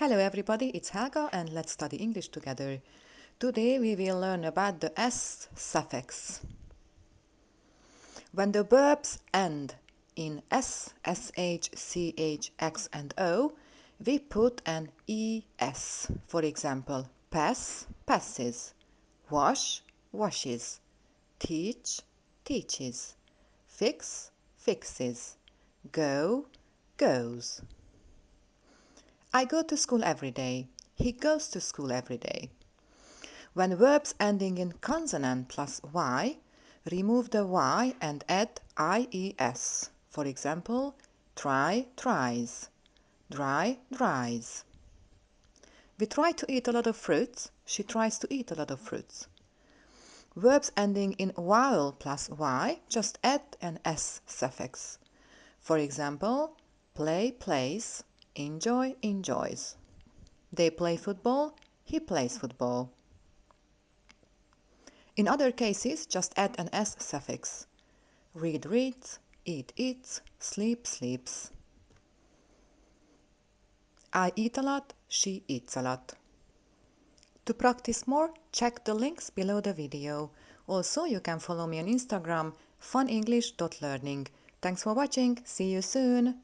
Hello everybody, it's Helga and let's study English together. Today we will learn about the S suffix. When the verbs end in S, SH, CH, X and O, we put an ES. For example, pass, passes, wash, washes, teach, teaches, fix, fixes, go, goes. I go to school every day. He goes to school every day. When verbs ending in consonant plus Y, remove the Y and add IES. For example, try, tries, dry, dries. We try to eat a lot of fruits. She tries to eat a lot of fruits. Verbs ending in vowel plus Y, just add an S suffix. For example, play, plays, enjoy, enjoys. They play football, he plays football. In other cases, just add an S suffix. Read, reads, eat, eats, sleep, sleeps. I eat a lot, she eats a lot. To practice more, check the links below the video. Also, you can follow me on Instagram, funenglish.learning. Thanks for watching, see you soon!